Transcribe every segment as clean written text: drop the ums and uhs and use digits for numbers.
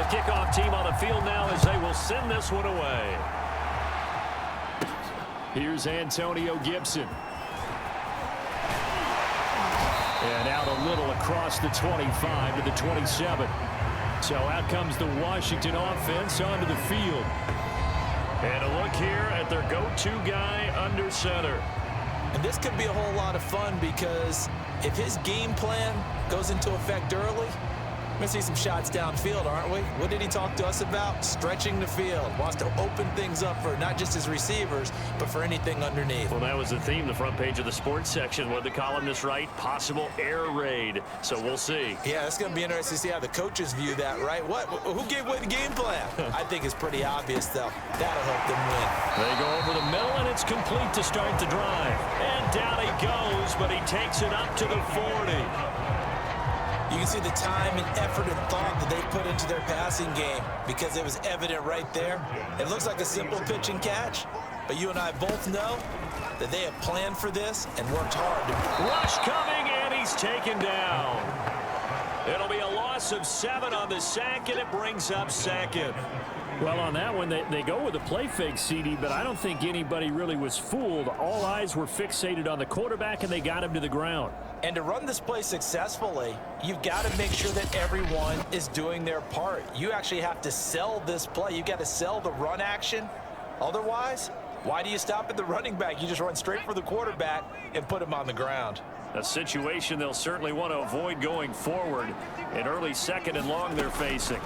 kickoff team on the field now as they will send this one away. Here's Antonio Gibson. And out a little across the 25 to the 27. So out comes the Washington offense onto the field. And a look here at their go-to guy under center. And this could be a whole lot of fun because if his game plan goes into effect early, we're going to see some shots downfield, aren't we? What did he talk to us about? Stretching the field. Wants to open things up for not just his receivers, but for anything underneath. Well, that was the theme, the front page of the sports section. What did the columnist write? Possible air raid. So we'll see. Yeah, it's going to be interesting to see how the coaches view that, right? Who gave away the game plan? I think it's pretty obvious, though. That'll help them win. They go over the middle, and it's complete to start the drive. And down he goes, but he takes it up to the 40. You can see the time and effort and thought that they put into their passing game because it was evident right there. It looks like a simple pitch and catch, but you and I both know that they have planned for this and worked hard. Rush coming, and he's taken down. It'll be a loss of 7 on the sack, and it brings up second. Well, on that one, they go with a play fake, CD, but I don't think anybody really was fooled. All eyes were fixated on the quarterback, and they got him to the ground. And to run this play successfully, you've got to make sure that everyone is doing their part. You actually have to sell this play. You've got to sell the run action. Otherwise, why do you stop at the running back? You just run straight for the quarterback and put him on the ground. A situation they'll certainly want to avoid going forward. An early second and long they're facing.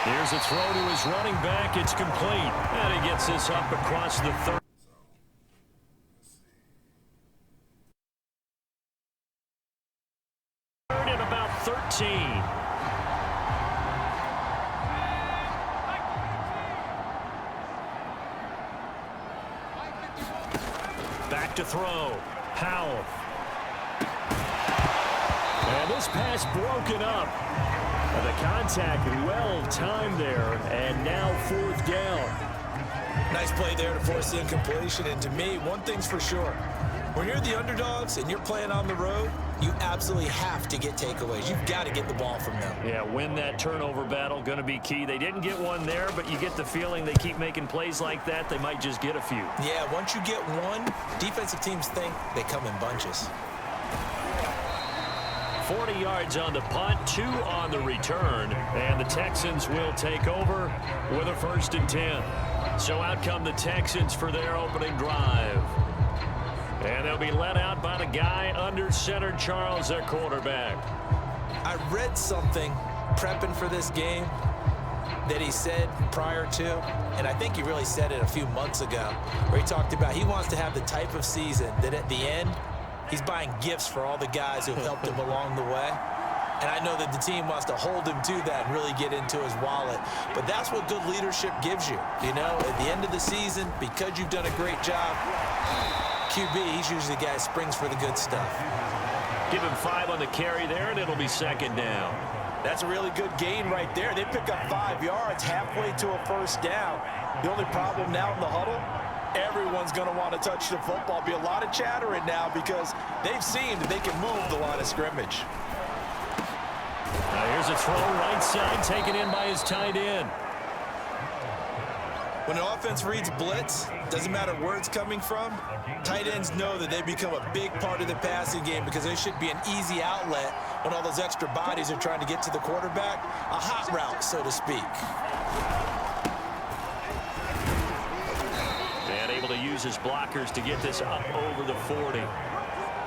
Here's a throw to his running back. It's complete. And he gets this up across the 30. And about 13. Back to throw. Powell. And this pass broken up. The contact well timed there, and now 4th down. Nice play there to force the incompletion, and to me, one thing's for sure. When you're the underdogs and you're playing on the road, you absolutely have to get takeaways. You've got to get the ball from them. Yeah, win that turnover battle, going to be key. They didn't get one there, but you get the feeling they keep making plays like that, they might just get a few. Yeah, once you get one, defensive teams think they come in bunches. 40 yards on the punt, 2 on the return, and the Texans will take over with a 1st and 10. So out come the Texans for their opening drive. And they'll be led out by the guy under center, Charles, their quarterback. I read something prepping for this game that he said prior to, and I think he really said it a few months ago, where he talked about he wants to have the type of season that at the end, he's buying gifts for all the guys who helped him along the way. And I know that the team wants to hold him to that and really get into his wallet. But that's what good leadership gives you. You know, at the end of the season, because you've done a great job, QB, he's usually the guy who springs for the good stuff. Give him 5 on the carry there, and it'll be 2nd down. That's a really good gain right there. They pick up 5 yards halfway to a 1st down. The only problem now in the huddle, everyone's going to want to touch the football. Be a lot of chattering now because they've seen that they can move the line of scrimmage. Now here's a throw right side, taken in by his tight end. When an offense reads blitz, doesn't matter where it's coming from, tight ends know that they become a big part of the passing game because they should be an easy outlet when all those extra bodies are trying to get to the quarterback. A hot route, so to speak. And able to use his blockers to get this up over the 40.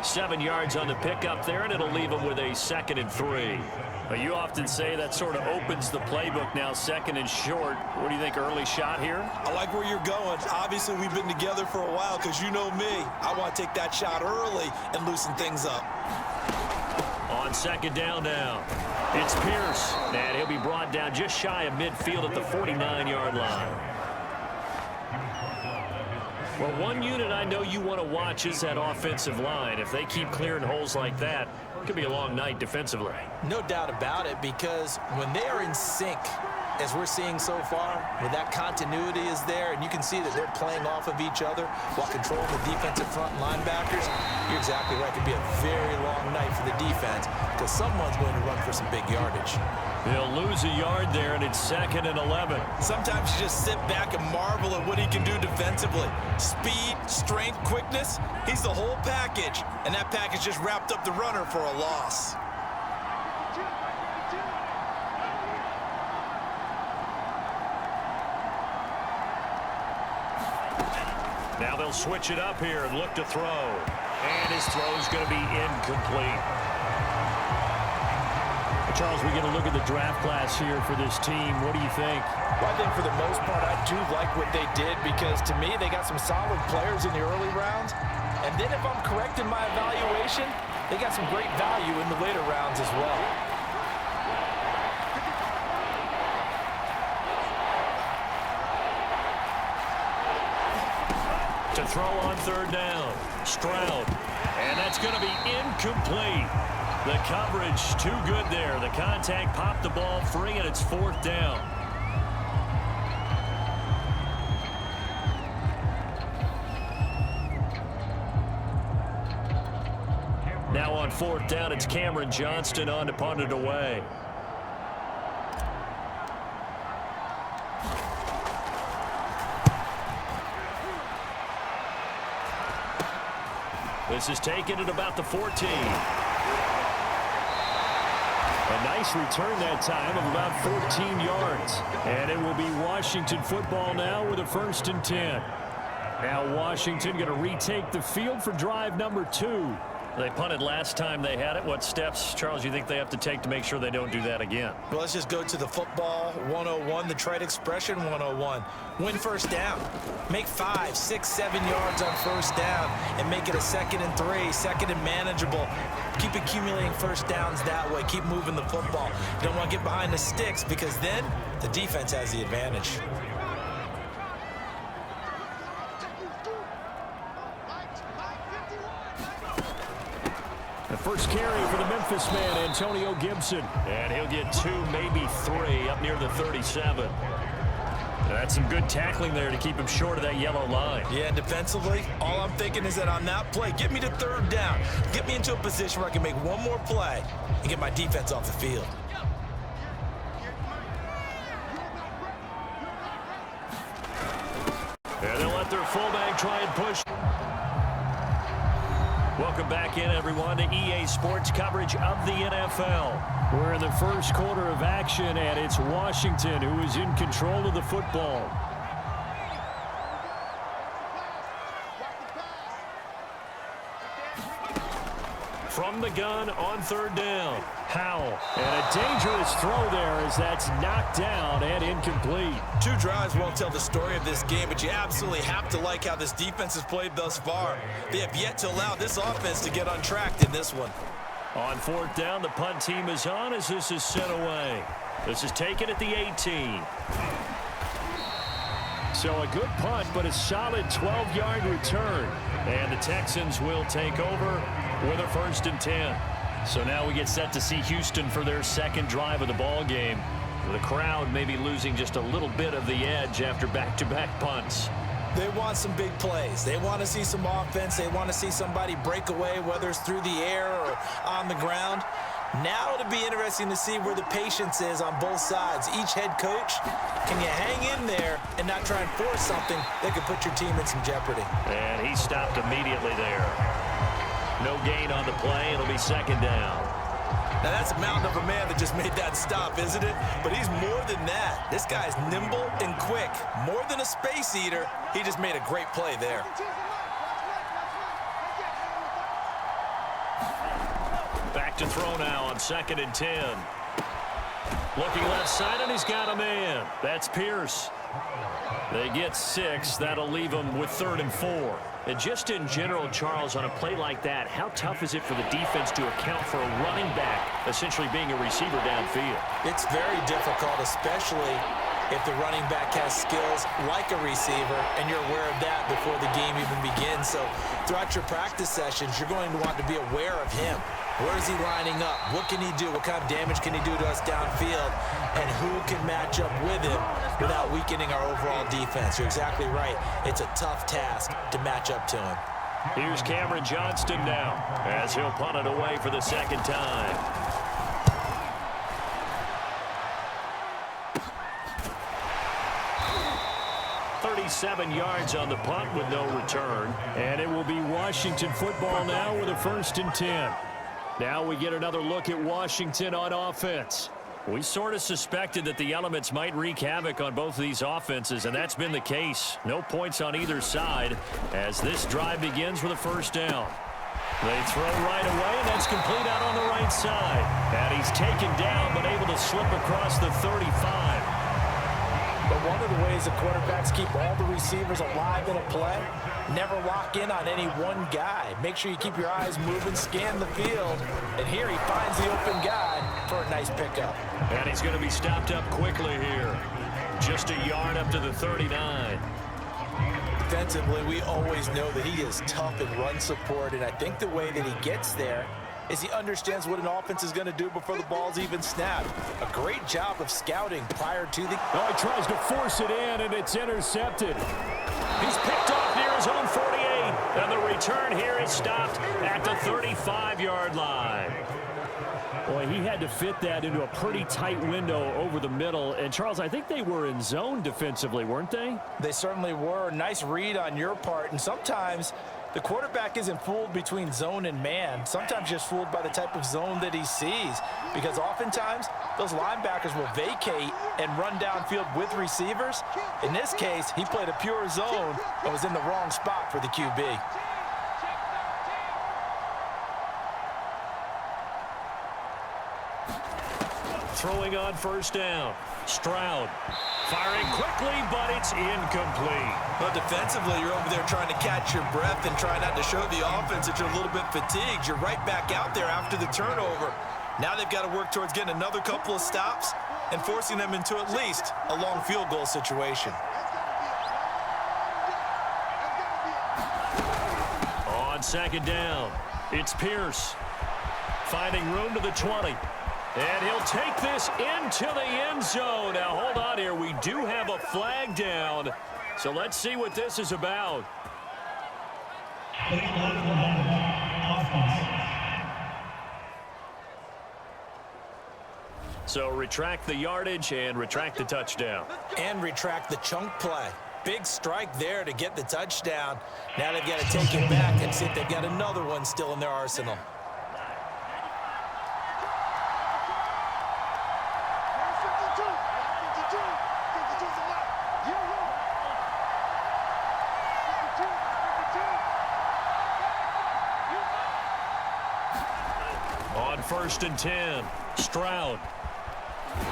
7 yards on the pickup there, and it'll leave him with a 2nd and 3. But you often say that sort of opens the playbook now, 2nd and short. What do you think, early shot here? I like where you're going. Obviously, we've been together for a while because you know me. I want to take that shot early and loosen things up. On 2nd down now, it's Pierce, and he'll be brought down just shy of midfield at the 49-yard line. Well, one unit I know you want to watch is that offensive line. If they keep clearing holes like that, it could be a long night defensively. No doubt about it, because when they are in sync, as we're seeing so far, where that continuity is there, and you can see that they're playing off of each other while controlling the defensive front linebackers, you're exactly right. It could be a very long night for the defense because someone's going to run for some big yardage. He'll lose a yard there, and it's 2nd and 11. Sometimes you just sit back and marvel at what he can do defensively. Speed, strength, quickness, he's the whole package. And that package just wrapped up the runner for a loss. Now they'll switch it up here and look to throw. And his throw's going to be incomplete. Charles, we get a look at the draft class here for this team. What do you think? Well, I think for the most part, I do like what they did because, to me, they got some solid players in the early rounds. And then if I'm correct in my evaluation, they got some great value in the later rounds as well. To throw on 3rd down. Stroud. And that's going to be incomplete. The coverage too good there. The contact popped the ball free, and it's 4th down. Now on 4th down, it's Cameron Johnston on to punt it away. This is taken at about the 14. A nice return that time of about 14 yards. And it will be Washington football now with a 1st and 10. Now Washington going to retake the field for drive number 2. They punted last time they had it. What steps, Charles, you think they have to take to make sure they don't do that again? Well, let's just go to the football 101, the trade expression 101. Win 1st down. Make 5, 6, 7 yards on 1st down and make it a 2nd and 3, 2nd and manageable. Keep accumulating 1st downs that way. Keep moving the football. Don't want to get behind the sticks because then the defense has the advantage. The first carry for the Memphis man, Antonio Gibson. And he'll get 2, maybe 3 up near the 37. That's some good tackling there to keep him short of that yellow line. Yeah, defensively, all I'm thinking is that on that play, get me to 3rd down. Get me into a position where I can make one more play and get my defense off the field. And they'll let their fullback try and push. Welcome back in, everyone, to EA Sports coverage of the NFL. We're in the first quarter of action, and it's Washington who is in control of the football. From the gun on 3rd down. Howell. And a dangerous throw there as that's knocked down and incomplete. 2 drives won't tell the story of this game, but you absolutely have to like how this defense has played thus far. They have yet to allow this offense to get untracked in this one. On 4th down, the punt team is on as this is sent away. This is taken at the 18. So a good punt, but a solid 12-yard return. And the Texans will take over with a 1st and 10. So now we get set to see Houston for their 2nd drive of the ball game. The crowd may be losing just a little bit of the edge after back-to-back punts. They want some big plays. They want to see some offense. They want to see somebody break away, whether it's through the air or on the ground. Now it'll be interesting to see where the patience is on both sides. Each head coach, can you hang in there and not try and force something that could put your team in some jeopardy? And he stopped immediately there. No gain on the play. It'll be 2nd down. Now that's a mountain of a man that just made that stop, isn't it? But he's more than that. This guy's nimble and quick. More than a space eater, he just made a great play there. Back to throw now on 2nd and 10. Looking left side, and he's got a man. That's Pierce. They get 6. That'll leave them with 3rd and 4. And just in general, Charles, on a play like that, how tough is it for the defense to account for a running back essentially being a receiver downfield? It's very difficult, especially if the running back has skills like a receiver and you're aware of that before the game even begins. So throughout your practice sessions, you're going to want to be aware of him. Where is he lining up? What can he do? What kind of damage can he do to us downfield? And who can match up with him without weakening our overall defense? You're exactly right. It's a tough task to match up to him. Here's Cameron Johnston now as he'll punt it away for the second time. .37 yards on the punt with no return. And it will be Washington football now with a 1st and 10. Now we get another look at Washington on offense. We sort of suspected that the elements might wreak havoc on both of these offenses, and that's been the case. No points on either side as this drive begins with a 1st down. They throw right away, and that's complete out on the right side. And he's taken down, but able to slip across the 35. But one of the ways the quarterbacks keep all the receivers alive in a play, never lock in on any one guy. Make sure you keep your eyes moving, scan the field, and here he finds the open guy for a nice pickup. And he's going to be stopped up quickly here. Just a yard up to the 39. Defensively, we always know that he is tough in run support, and I think the way that he gets there is he understands what an offense is going to do before the ball's even snapped. A great job of scouting prior to the... Oh, he tries to force it in, and it's intercepted. He's picked off near his own 48, and the return here is stopped at the 35-yard line. Boy, he had to fit that into a pretty tight window over the middle. And, Charles, I think they were in zone defensively, weren't they? They certainly were. Nice read on your part. And sometimes the quarterback isn't fooled between zone and man. Sometimes just fooled by the type of zone that he sees. Because oftentimes, those linebackers will vacate and run downfield with receivers. In this case, he played a pure zone and was in the wrong spot for the QB. Throwing on 1st down. Stroud firing quickly, but it's incomplete. But defensively, you're over there trying to catch your breath and try not to show the offense that you're a little bit fatigued. You're right back out there after the turnover. Now they've got to work towards getting another couple of stops and forcing them into at least a long field goal situation. On 2nd down, it's Pierce finding room to the 20. And he'll take this into the end zone. Now, hold on here. We do have a flag down. So let's see what this is about. So retract the yardage and retract the touchdown. And retract the chunk play. Big strike there to get the touchdown. Now they've got to take it back and see if they've got another one still in their arsenal. On 1st and 10, Stroud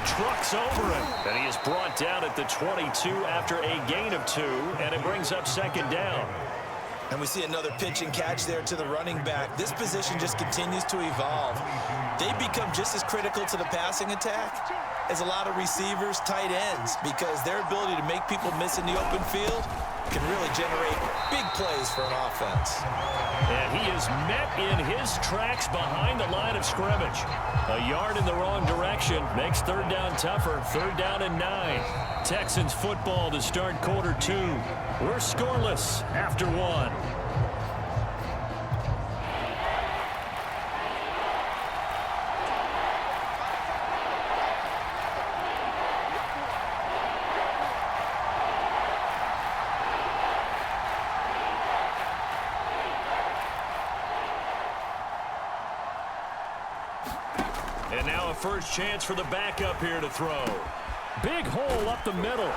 trucks over him, and he is brought down at the 22 after a gain of 2, and it brings up 2nd down. And we see another pitch and catch there to the running back. This position just continues to evolve. They become just as critical to the passing attack as a lot of receivers, tight ends, because their ability to make people miss in the open field can really generate big plays for an offense. And he is met in his tracks behind the line of scrimmage. A yard in the wrong direction makes 3rd down tougher. 3rd down and 9. Texans football to start quarter 2. We're scoreless after 1. And now a first chance for the backup here to throw. Big hole up the middle.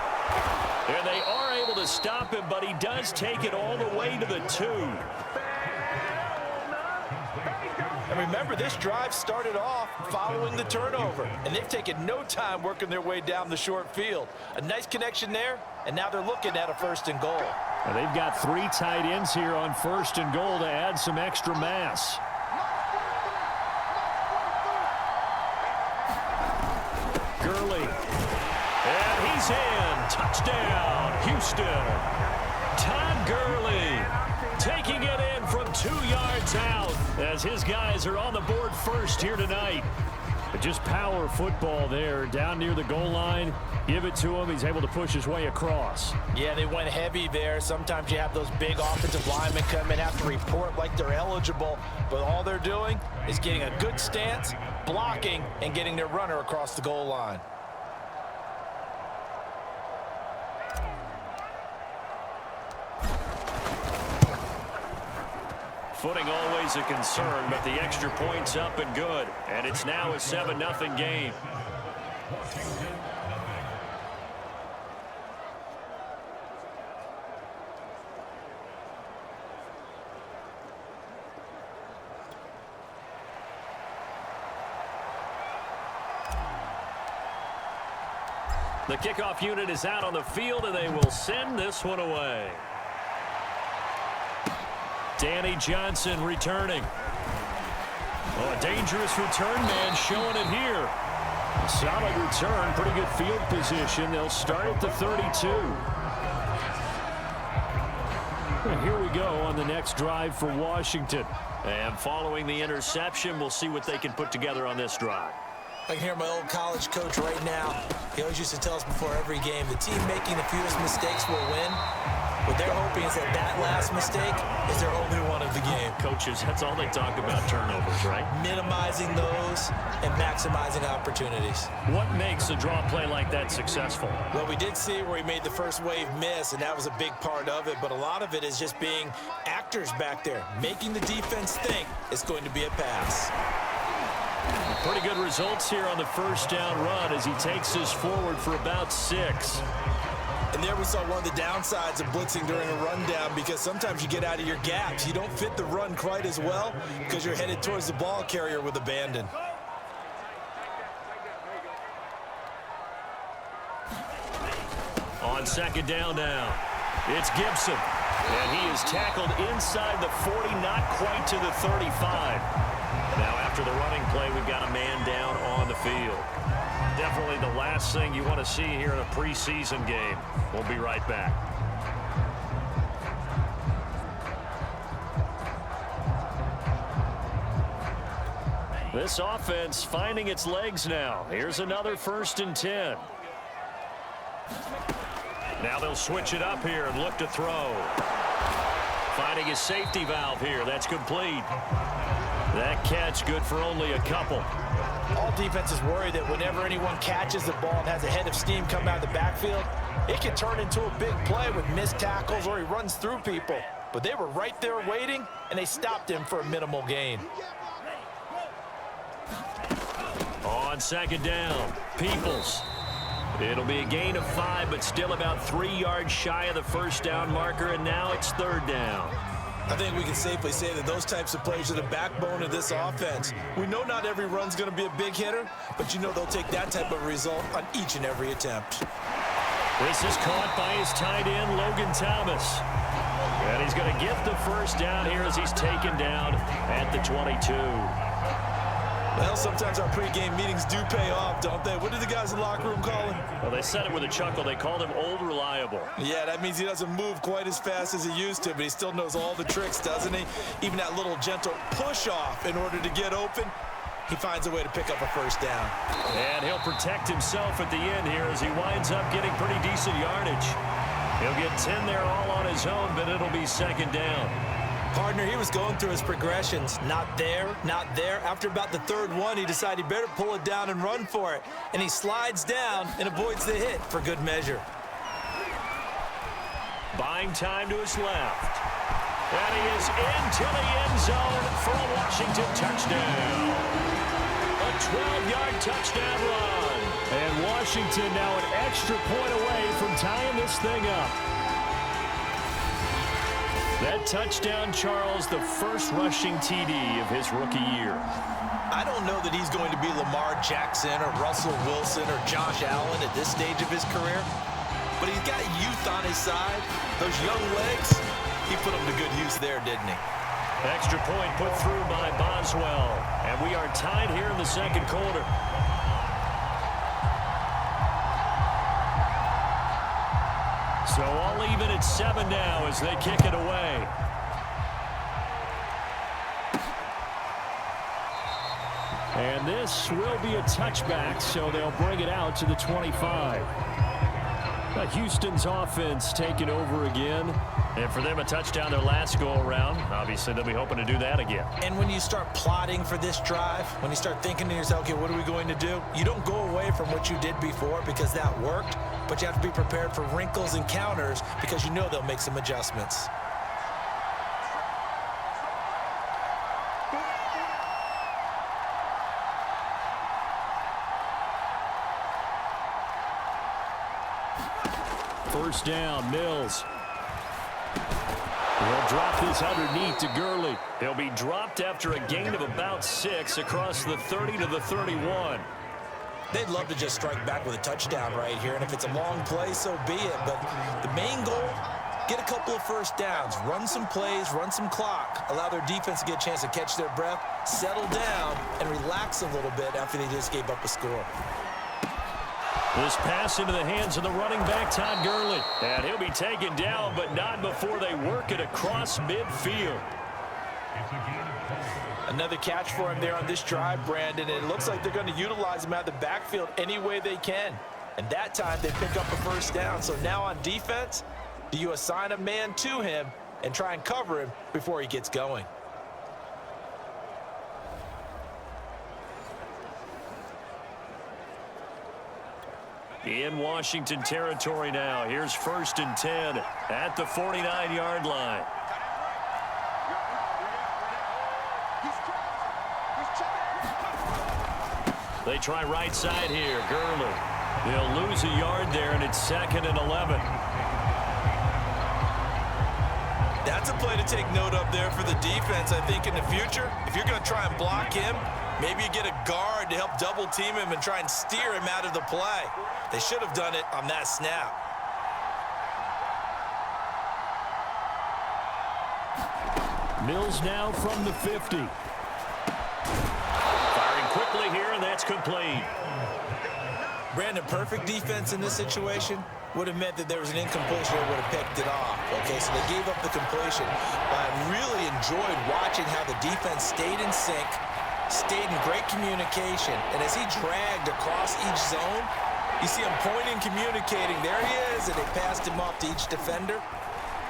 And they are able to stop him, but he does take it all the way to the 2. And remember, this drive started off following the turnover, and they've taken no time working their way down the short field. A nice connection there, and now they're looking at a 1st and goal. And they've got 3 tight ends here on 1st and goal to add some extra mass. Gurley. And he's in. Touchdown, Houston. Todd Gurley taking it in from 2 yards out as his guys are on the board first here tonight. But just power football there down near the goal line. Give it to him. He's able to push his way across. Yeah, they went heavy there. Sometimes you have those big offensive linemen come in, have to report like they're eligible, but all they're doing is getting a good stance, blocking, and getting their runner across the goal line. Footing always a concern, but the extra point's up and good. And it's now a 7-0 game. The kickoff unit is out on the field, and they will send this one away. Danny Johnson returning. Oh, a dangerous return man showing it here. Solid return, pretty good field position. They'll start at the 32. And here we go on the next drive for Washington. And following the interception, we'll see what they can put together on this drive. I can hear my old college coach right now. He always used to tell us before every game, the team making the fewest mistakes will win. What they're hoping is that last mistake is their only one of the game. Coaches, that's all they talk about, turnovers, right? Minimizing those and maximizing opportunities. What makes a draw play like that successful? Well, we did see where he made the first wave miss, and that was a big part of it, but a lot of it is just being actors back there, making the defense think it's going to be a pass. Pretty good results here on the first down run as he takes us forward for about 6. And there we saw one of the downsides of blitzing during a rundown, because sometimes you get out of your gaps. You don't fit the run quite as well because you're headed towards the ball carrier with abandon. On second down now, it's Gibson. And he is tackled inside the 40, not quite to the 35. Now after the running play, we've got a man down on the field. Definitely the last thing you want to see here in a preseason game. We'll be right back. This offense finding its legs now. Here's another 1st and 10. Now they'll switch it up here and look to throw. Finding his safety valve here. That's complete. That catch good for only a couple. All defenses worry that whenever anyone catches the ball and has a head of steam come out of the backfield, it can turn into a big play with missed tackles or he runs through people. But they were right there waiting, and they stopped him for a minimal gain. On second down, Peoples. It'll be a gain of 5, but still about 3 yards shy of the first down marker, and now it's 3rd down. I think we can safely say that those types of plays are the backbone of this offense. We know not every run's going to be a big hitter, but you know they'll take that type of result on each and every attempt. This is caught by his tight end, Logan Thomas. And he's going to get the first down here as he's taken down at the 22. Well, sometimes our pregame meetings do pay off, don't they? What did the guys in the locker room call him? Well, they said it with a chuckle. They called him Old Reliable. Yeah, that means he doesn't move quite as fast as he used to, but he still knows all the tricks, doesn't he? Even that little gentle push-off in order to get open, he finds a way to pick up a first down. And he'll protect himself at the end here as he winds up getting pretty decent yardage. He'll get 10 there all on his own, but it'll be 2nd down. Partner, he was going through his progressions. Not there, not there. After about the 3rd one, he decided he better pull it down and run for it. And he slides down and avoids the hit for good measure. Buying time to his left. And he is into the end zone for a Washington touchdown. A 12-yard touchdown run. And Washington now an extra point away from tying this thing up. That touchdown, Charles, the first rushing TD of his rookie year. I don't know that he's going to be Lamar Jackson or Russell Wilson or Josh Allen at this stage of his career, but he's got youth on his side. Those young legs, he put them to good use there, didn't he? Extra point put through by Boswell, and we are tied here in the 2nd quarter. So all even at 7 now as they kick it away. And this will be a touchback, so they'll bring it out to the 25. Now Houston's offense taking over again. And for them, a touchdown their last go-around. Obviously, they'll be hoping to do that again. And when you start plotting for this drive, when you start thinking to yourself, okay, what are we going to do? You don't go away from what you did before because that worked, but you have to be prepared for wrinkles and counters because you know they'll make some adjustments. First down, Mills. He'll drop this underneath to Gurley. He'll be dropped after a gain of about 6 across the 30 to the 31. They'd love to just strike back with a touchdown right here, and if it's a long play, so be it. But the main goal, get a couple of first downs, run some plays, run some clock, allow their defense to get a chance to catch their breath, settle down, and relax a little bit after they just gave up a score. This pass into the hands of the running back, Todd Gurley. And he'll be taken down, but not before they work it across midfield. Another catch for him there on this drive, Brandon. And it looks like they're going to utilize him out of the backfield any way they can. And that time they pick up a first down. So now on defense, do you assign a man to him and try and cover him before he gets going? In Washington territory now. Here's 1st and 10 at the 49-yard line. They try right side here. Gurley. They'll lose a yard there, and it's 2nd and 11. That's a play to take note of there for the defense. I think in the future, if you're going to try and block him, maybe you get a guard to help double team him and try and steer him out of the play. They should have done it on that snap. Mills now from the 50. Firing quickly here, and that's complete. Brandon, perfect defense in this situation would have meant that there was an incompletion or would have picked it off. Okay, so they gave up the completion. But I really enjoyed watching how the defense stayed in sync, stayed in great communication, and as he dragged across each zone, you see him pointing, communicating. There he is, and they passed him off to each defender.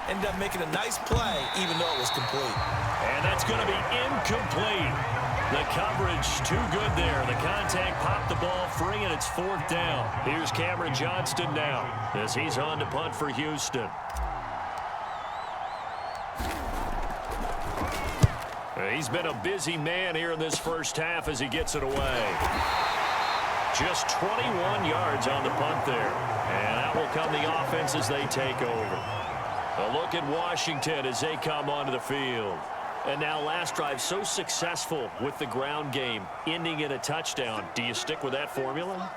Ended up making a nice play, even though it was complete. And that's going to be incomplete. The coverage too good there. The contact popped the ball free, and it's 4th down. Here's Cameron Johnston now as he's on to punt for Houston. He's been a busy man here in this first half as he gets it away. Just 21 yards on the punt there. And that will come the offense as they take over. A look at Washington as they come onto the field. And now last drive so successful with the ground game, ending in a touchdown. Do you stick with that formula?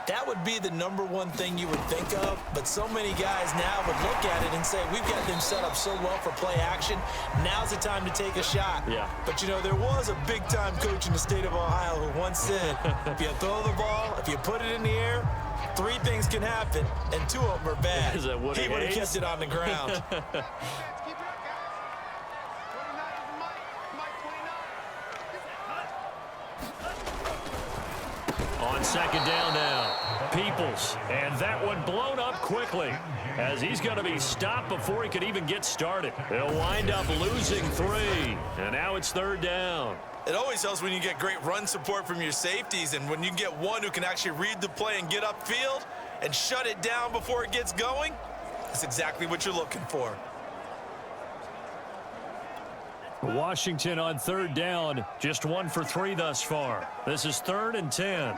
That would be the #1 thing you would think of, but so many guys now would look at it and say, we've got them set up so well for play action, now's the time to take a shot. Yeah. But, you know, there was a big-time coach in the state of Ohio who once said, if you throw the ball, if you put it in the air, 3 things can happen, and 2 of them are bad. Is that Woody He would have Hayes? kept it on the ground. On 2nd down now, Peoples, and that one blown up quickly as he's going to be stopped before he could even get started. They'll wind up losing 3, and now it's 3rd down. It always helps when you get great run support from your safeties, and when you get one who can actually read the play and get upfield and shut it down before it gets going, that's exactly what you're looking for. Washington on 3rd down, just 1 for 3 thus far. This is 3rd and 10.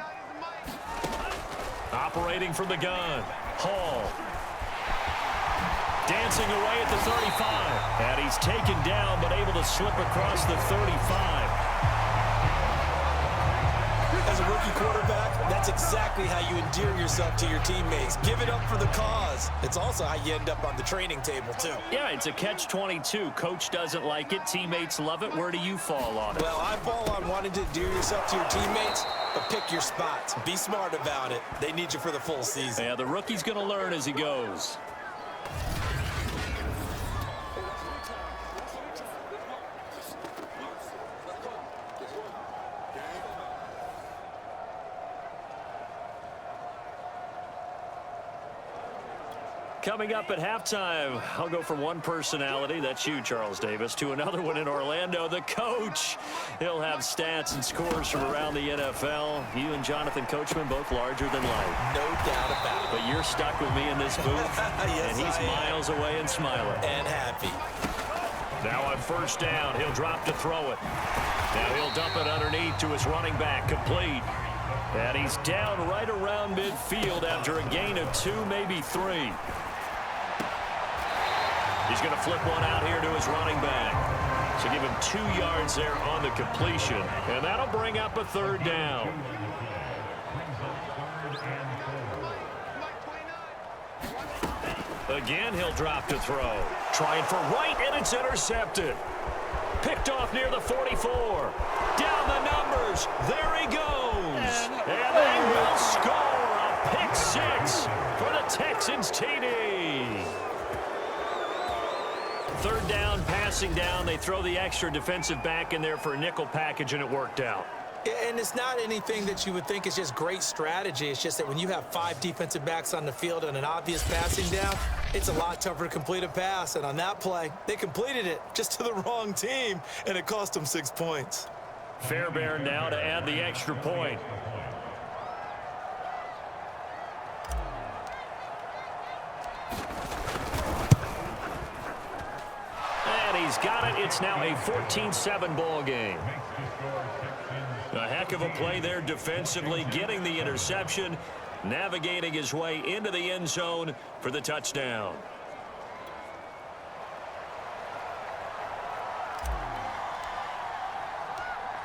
Operating from the gun, Hall. Dancing away at the 35. And he's taken down, but able to slip across the 35. As a rookie quarterback, that's exactly how you endear yourself to your teammates. Give it up for the cause. It's also how you end up on the training table, too. Yeah, it's a catch-22. Coach doesn't like it. Teammates love it. Where do you fall on it? Well, I fall on wanting to endear yourself to your teammates, but pick your spots. Be smart about it. They need you for the full season. Yeah, the rookie's going to learn as he goes. Coming up at halftime, I'll go from one personality, that's you, Charles Davis, to another one in Orlando, the coach. He'll have stats and scores from around the NFL. You and Jonathan Coachman, both larger than life. No doubt about it. But you're stuck with me in this booth, Yes, and he's miles away and smiling. And happy. Now on first down, he'll drop to throw it. Now he'll dump it underneath to his running back, complete. And he's down right around midfield after a gain of 2, maybe 3. He's going to flip one out here to his running back. So give him 2 yards there on the completion. And that'll bring up a third down. Again, he'll drop to throw. Trying for right, and it's intercepted. Picked off near the 44. Down the numbers. There he goes. And they will score a pick 6 for the Texans TD. Third down, passing down. They throw the extra defensive back in there for a nickel package, and it worked out. And it's not anything that you would think is just great strategy. It's just that when you have 5 defensive backs on the field and an obvious passing down, it's a lot tougher to complete a pass. And on that play, they completed it just to the wrong team, and it cost them 6 points. Fairbairn now to add the extra point. And he's got it. It's now a 14-7 ball game. A heck of a play there defensively, getting the interception, navigating his way into the end zone for the touchdown.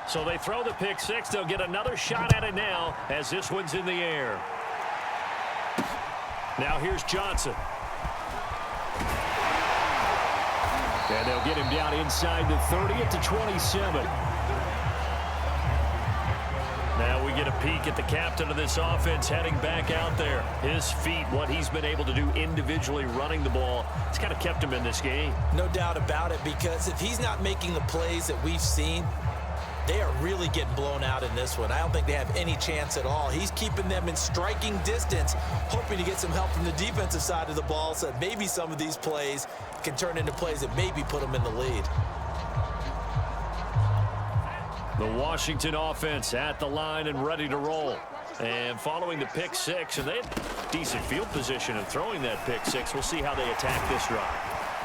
So they throw the pick 6. They'll get another shot at it now as this one's in the air. Now here's Johnson. And they'll get him down inside the 30 at the 27. Now we get a peek at the captain of this offense heading back out there. His feet, what he's been able to do individually running the ball, it's kind of kept him in this game. No doubt about it, because if he's not making the plays that we've seen, they are really getting blown out in this one. I don't think they have any chance at all. He's keeping them in striking distance, hoping to get some help from the defensive side of the ball so that maybe some of these plays can turn into plays that maybe put them in the lead. The Washington offense at the line and ready to roll. And following the pick 6, and they had decent field position in throwing that pick 6. We'll see how they attack this drive.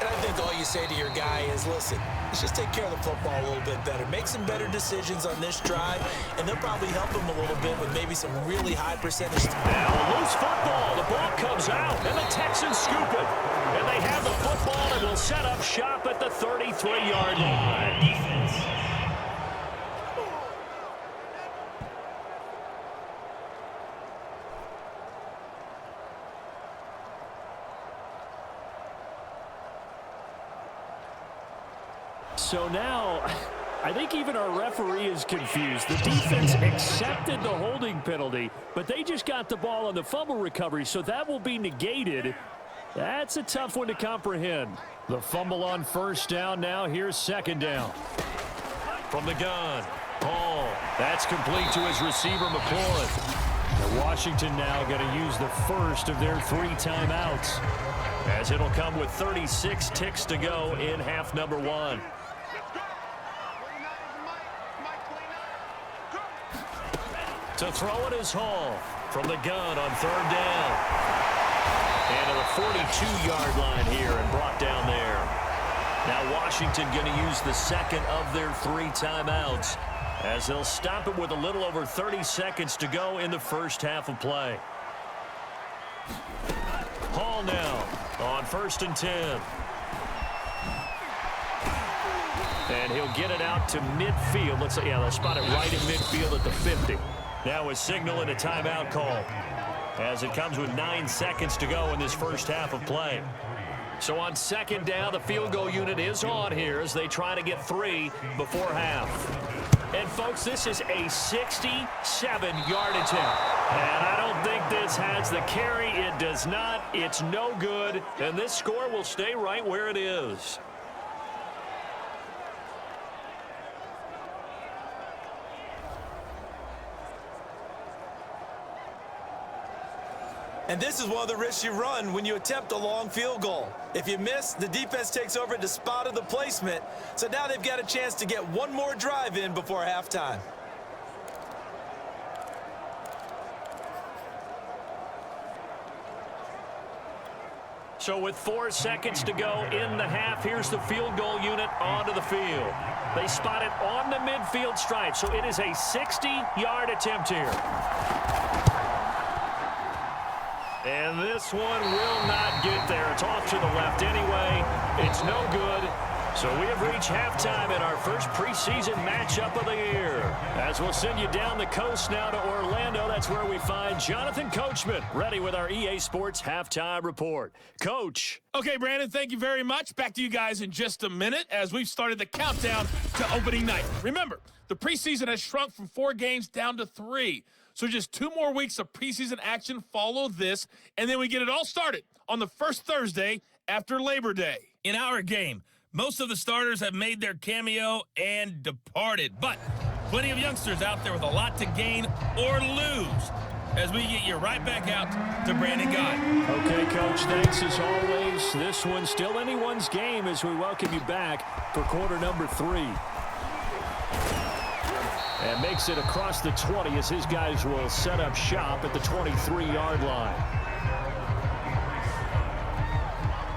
And I think all you say to your guy is, listen, let's just take care of the football a little bit better. Make some better decisions on this drive, and they'll probably help him a little bit with maybe some really high percentage. Now a loose football. The ball comes out, and the Texans scoop it. And they have the football and will set up shop at the 33-yard line. Defense. So now, I think even our referee is confused. The defense accepted the holding penalty, but they just got the ball on the fumble recovery, so that will be negated. That's a tough one to comprehend. The fumble on first down now. Here's second down. From the gun, Hall. That's complete to his receiver, McLaurin. And Washington now going to use the first of their 3 timeouts, as it'll come with 36 ticks to go in half number 1. To throw it is Hall from the gun on third down. And to the 42-yard line here and brought down there. Now Washington going to use the second of their 3 timeouts, as they'll stop it with a little over 30 seconds to go in the first half of play. Hall now on 1st and 10. And he'll get it out to midfield. Let's say, yeah, they'll spot it right in midfield at the 50. Now a signal and a timeout call, as it comes with 9 seconds to go in this first half of play. So on second down, the field goal unit is on here as they try to get 3 before half. And folks, this is a 67-yard attempt. And I don't think this has the carry. It does not. It's no good. And this score will stay right where it is. And this is one of the risks you run when you attempt a long field goal. If you miss, the defense takes over at the spot of the placement. So now they've got a chance to get one more drive in before halftime. So with 4 seconds to go in the half, here's the field goal unit onto the field. They spot it on the midfield stripe, so it is a 60-yard attempt here. And this one will not get there. It's off to the left anyway. It's no good. So we have reached halftime in our first preseason matchup of the year. As we'll send you down the coast now to Orlando, that's where we find Jonathan Coachman, ready with our EA Sports Halftime Report. Coach. Okay, Brandon, thank you very much. Back to you guys in just a minute as we've started the countdown to opening night. Remember, the preseason has shrunk from 4 games down to 3. So just 2 more weeks of preseason action follow this, and then we get it all started on the first Thursday after Labor Day. In our game, most of the starters have made their cameo and departed, but plenty of youngsters out there with a lot to gain or lose as we get you right back out to Brandon Gott. Okay, Coach, thanks as always. This one's still anyone's game as we welcome you back for quarter number 3. And makes it across the 20 as his guys will set up shop at the 23-yard line.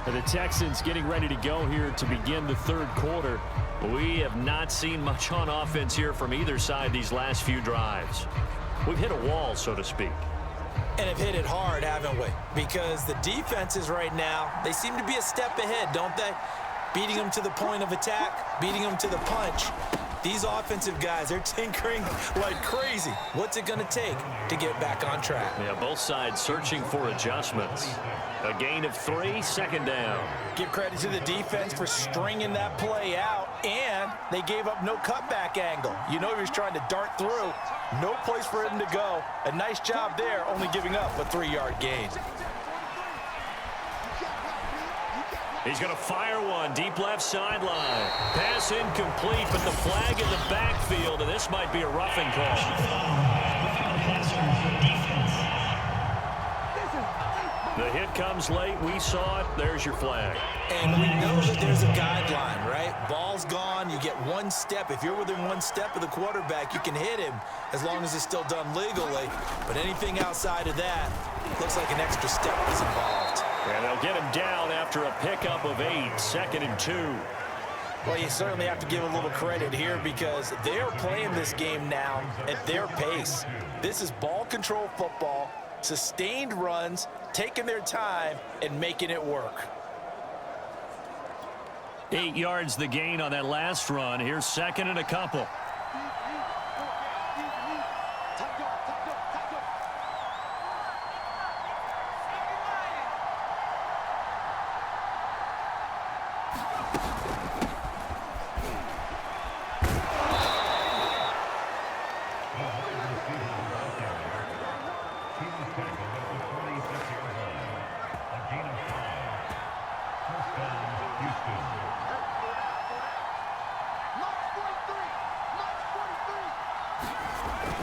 The Texans getting ready to go here to begin the third quarter. We have not seen much on offense here from either side these last few drives. We've hit a wall, so to speak. And have hit it hard, haven't we? Because the defenses right now, they seem to be a step ahead, don't they? Beating them to the point of attack, beating them to the punch. These offensive guys, they're tinkering like crazy. What's it going to take to get back on track? Yeah, both sides searching for adjustments. A gain of 3, second down. Give credit to the defense for stringing that play out, and they gave up no cutback angle. You know he was trying to dart through. No place for him to go. A nice job there, only giving up a 3-yard gain. He's going to fire one deep left sideline. Pass incomplete, but the flag in the backfield, and this might be a roughing call. The hit comes late. We saw it. There's your flag. And we know that there's a guideline, right? Ball's gone. You get 1 step. If you're within 1 step of the quarterback, you can hit him as long as it's still done legally. But anything outside of that looks like an extra step is involved. And they'll get him down after a pickup of 8, second and 2. Well, you certainly have to give a little credit here because they're playing this game now at their pace. This is ball control football, sustained runs, taking their time and making it work. 8 yards the gain on that last run. Here's second and a couple.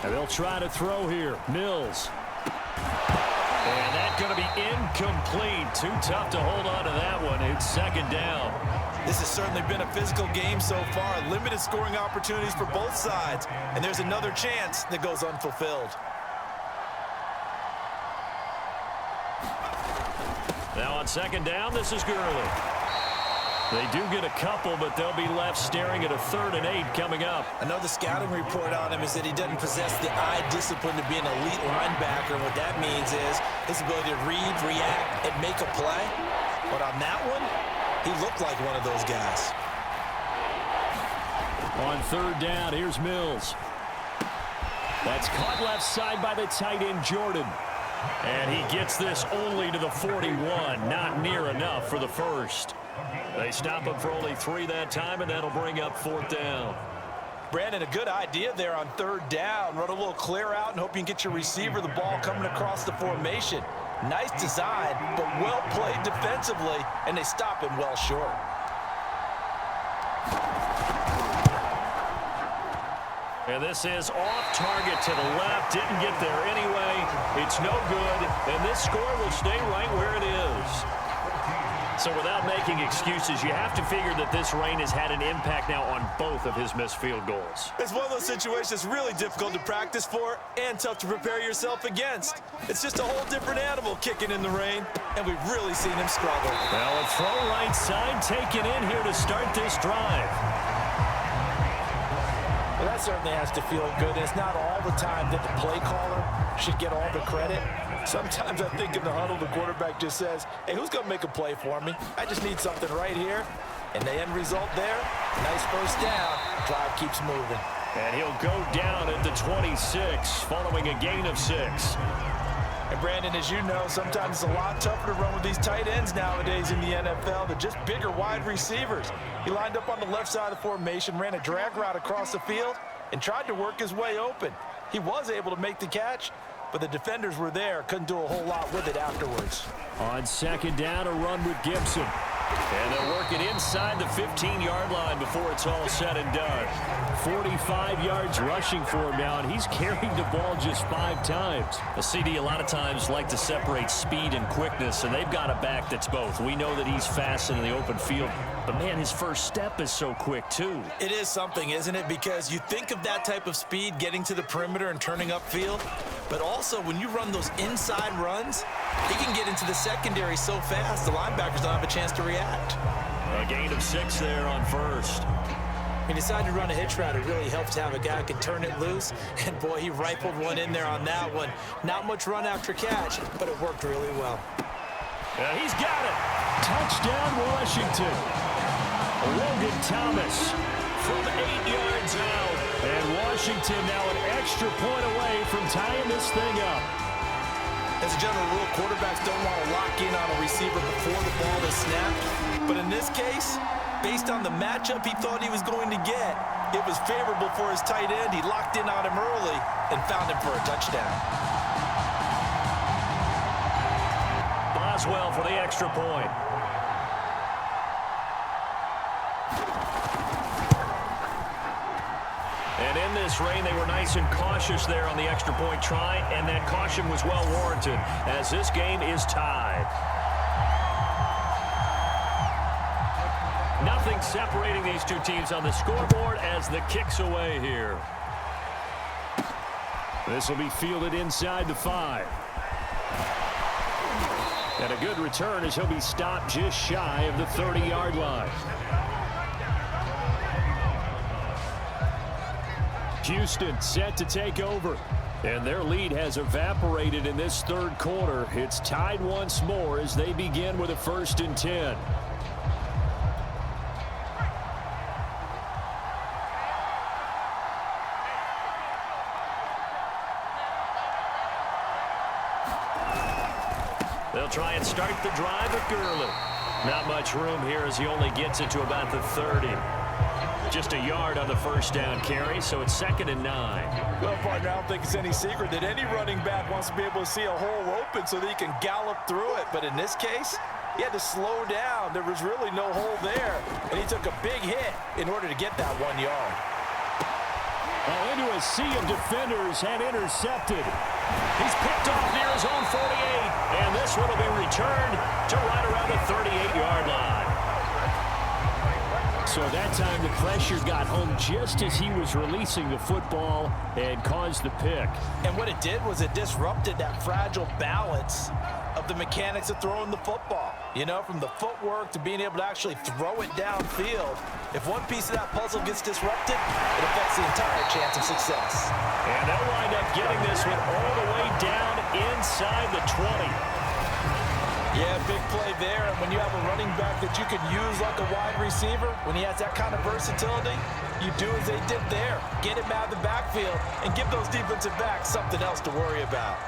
And they'll try to throw here. Mills. And that's going to be incomplete. Too tough to hold on to that one. It's second down. This has certainly been a physical game so far. Limited scoring opportunities for both sides. And there's another chance that goes unfulfilled. Now on second down, this is Gurley. They do get a couple, but they'll be left staring at a 3rd and 8 coming up. I know the scouting report on him is that he doesn't possess the eye discipline to be an elite linebacker. And what that means is his ability to read, react, and make a play. But on that one, he looked like one of those guys. On 3rd down, here's Mills. That's caught left side by the tight end, Jordan. And he gets this only to the 41. Not near enough for the first. They stop him for only 3 that time, and that'll bring up 4th down. Brandon, a good idea there on 3rd down. Run a little clear out and hope you can get your receiver the ball coming across the formation. Nice design, but well played defensively, and they stop him well short. And this is off target to the left. Didn't get there anyway. It's no good. And this score will stay right where it is. So without making excuses, you have to figure that this rain has had an impact now on both of his missed field goals. It's one of those situations really difficult to practice for and tough to prepare yourself against. It's just a whole different animal kicking in the rain, and we've really seen him struggle. Well, a throw right side taken in here to start this drive. Well, that certainly has to feel good. It's not all the time that the play caller should get all the credit. Sometimes I think in the huddle, the quarterback just says, hey, who's going to make a play for me? I just need something right here. And the end result there, nice first down. Drive keeps moving. And he'll go down at the 26, following a gain of 6. And Brandon, as you know, sometimes it's a lot tougher to run with these tight ends nowadays in the NFL. They're just bigger wide receivers. He lined up on the left side of the formation, ran a drag route across the field, and tried to work his way open. He was able to make the catch, but the defenders were there, couldn't do a whole lot with it afterwards. On second down, a run with Gibson. And they'll work it inside the 15-yard line before it's all said and done. 45 yards rushing for him now, and he's carried the ball just 5 times. The CD a lot of times like to separate speed and quickness, and they've got a back that's both. We know that he's fast in the open field, but, man, his first step is so quick, too. It is something, isn't it? Because you think of that type of speed getting to the perimeter and turning upfield, but also when you run those inside runs, he can get into the secondary so fast the linebackers don't have a chance to react. A gain of 6 there on first. He decided to run a hitch route. It really helps to have a guy who can turn it loose. And, boy, he rifled one in there on that one. Not much run after catch, but it worked really well. Yeah, he's got it. Touchdown, Washington. Logan Thomas from 8 yards out. And Washington now an extra point away from tying this thing up. As a general rule, quarterbacks don't want to lock in on a receiver before the ball is snapped. But in this case, based on the matchup he thought he was going to get, it was favorable for his tight end. He locked in on him early and found him for a touchdown. Boswell for the extra point. And in this rain, they were nice and cautious there on the extra point try, and that caution was well warranted as this game is tied. Nothing separating these two teams on the scoreboard as the kick's away here. This will be fielded inside the 5. And a good return as he'll be stopped just shy of the 30-yard line. Houston set to take over. And their lead has evaporated in this third quarter. It's tied once more as they begin with a 1st and 10. They'll try and start the drive at Gurley. Not much room here as he only gets it to about the 30. Just a yard on the first down carry, so it's 2nd and 9. Well, partner, I don't think it's any secret that any running back wants to be able to see a hole open so that he can gallop through it. But in this case, he had to slow down. There was really no hole there, and he took a big hit in order to get that 1 yard. Well, into a sea of defenders and intercepted. He's picked off near his own 48, and this one will be returned to right around the 38-yard line. So that time the pressure got home just as he was releasing the football and caused the pick. And what it did was it disrupted that fragile balance of the mechanics of throwing the football. You know, from the footwork to being able to actually throw it downfield. If one piece of that puzzle gets disrupted, it affects the entire chance of success. And they'll wind up getting this one all the way down inside the 20. Yeah, big play there. And when you have a running back that you can use like a wide receiver, when he has that kind of versatility, you do as they did there. Get him out of the backfield and give those defensive backs something else to worry about.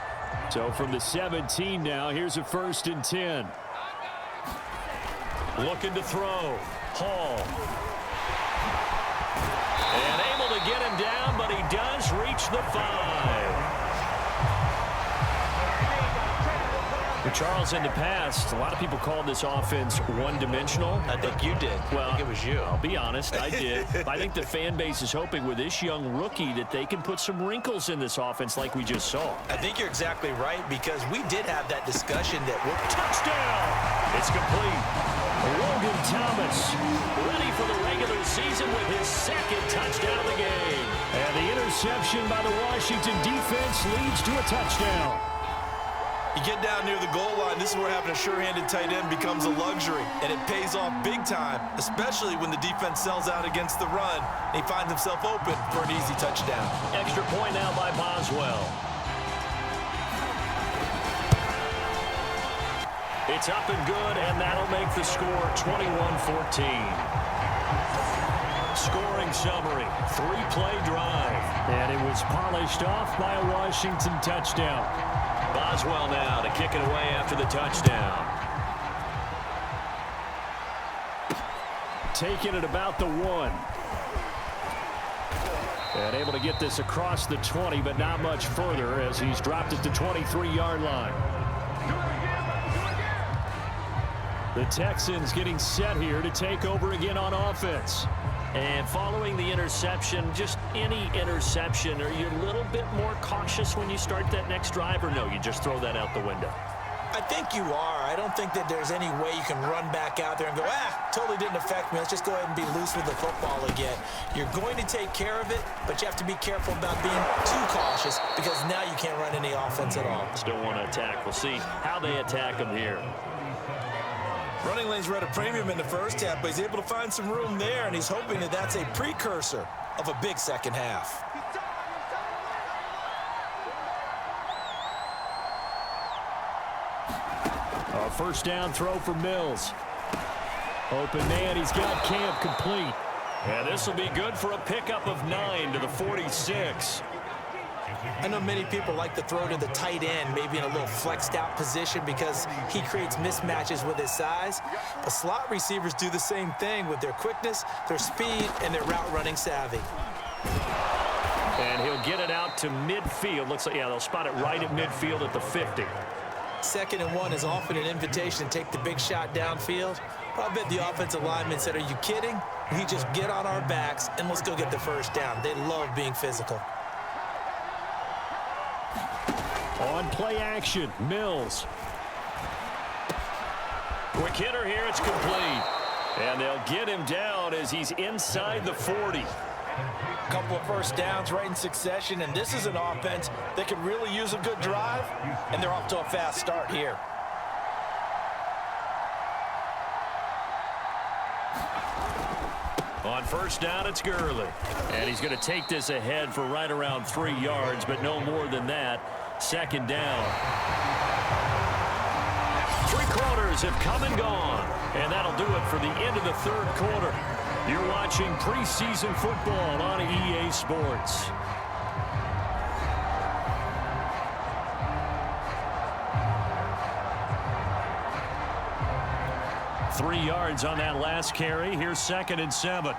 So from the 17 now, here's a 1st and 10. Looking to throw. Hall. And able to get him down, but he does reach the 5. Well, Charles, in the past, a lot of people called this offense one-dimensional. I think you did. Well, I think it was you. I'll be honest, I did. I think the fan base is hoping with this young rookie that they can put some wrinkles in this offense like we just saw. I think you're exactly right, because we did have that discussion that we're... Touchdown! It's complete. Logan Thomas ready for the regular season with his second touchdown of the game. And the interception by the Washington defense leads to a touchdown. You get down near the goal line, this is where having a sure-handed tight end becomes a luxury, and it pays off big time, especially when the defense sells out against the run, and he finds himself open for an easy touchdown. Extra point now by Boswell. It's up and good, and that'll make the score 21-14. Scoring summary, 3-play drive. And it was polished off by a Washington touchdown. Boswell now to kick it away after the touchdown. Taking it about the 1. And able to get this across the 20, but not much further as he's dropped it to 23-yard line. The Texans getting set here to take over again on offense. And following the interception, just any interception, are you a little bit more cautious when you start that next drive, or no, you just throw that out the window? I think you are. I don't think that there's any way you can run back out there and go, totally didn't affect me. Let's just go ahead and be loose with the football again. You're going to take care of it, but you have to be careful about being too cautious, because now you can't run any offense at all. Still want to attack. We'll see how they attack them here. Running lanes were at a premium in the first half, but he's able to find some room there, and he's hoping that that's a precursor of a big second half. A first down throw for Mills. Open man, he's got Camp complete. And this will be good for a pickup of 9 to the 46. I know many people like to throw to the tight end, maybe in a little flexed out position, because he creates mismatches with his size. But slot receivers do the same thing with their quickness, their speed, and their route running savvy. And he'll get it out to midfield. Looks like, yeah, they'll spot it right at midfield at the 50. 2nd and 1 is often an invitation to take the big shot downfield. But I bet the offensive lineman said, are you kidding? We just get on our backs and let's go get the first down. They love being physical. On play action, Mills. Quick hitter here, it's complete. And they'll get him down as he's inside the 40. Couple of first downs right in succession, and this is an offense that could really use a good drive, and they're off to a fast start here. On first down, it's Gurley. And he's going to take this ahead for right around 3 yards, but no more than that. 2nd down. 3 quarters have come and gone. And that'll do it for the end of the 3rd quarter. You're watching preseason football on EA Sports. Three yards on that last carry. Here's 2nd and 7.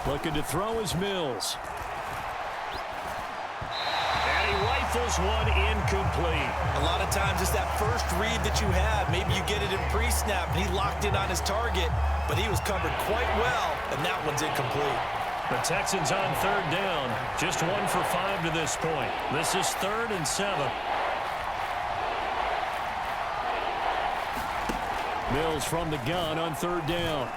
Looking to throw is Mills. And he rifles one incomplete. A lot of times it's that first read that you have. Maybe you get it in pre-snap, and he locked in on his target, but he was covered quite well, and that one's incomplete. The Texans on 3rd down. Just 1 for 5 to this point. This is 3rd and 7. Mills from the gun on 3rd down.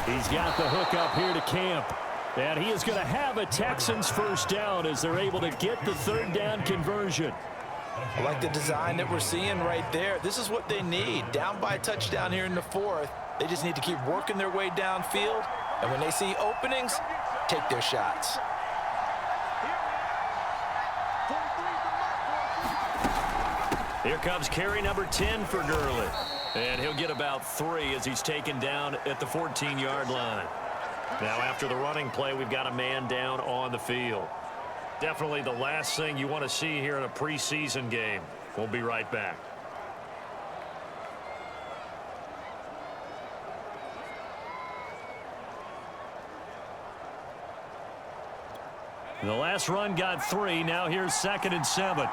He's got the hook up here to Camp. And he is going to have a Texans first down as they're able to get the 3rd down conversion. I like the design that we're seeing right there. This is what they need. Down by a touchdown here in the 4th. They just need to keep working their way downfield. And when they see openings, take their shots. Here comes carry number 10 for Gurley. And he'll get about 3 as he's taken down at the 14-yard line. Now, after the running play, we've got a man down on the field. Definitely the last thing you want to see here in a preseason game. We'll be right back. The last run got 3. Now here's 2nd and 7.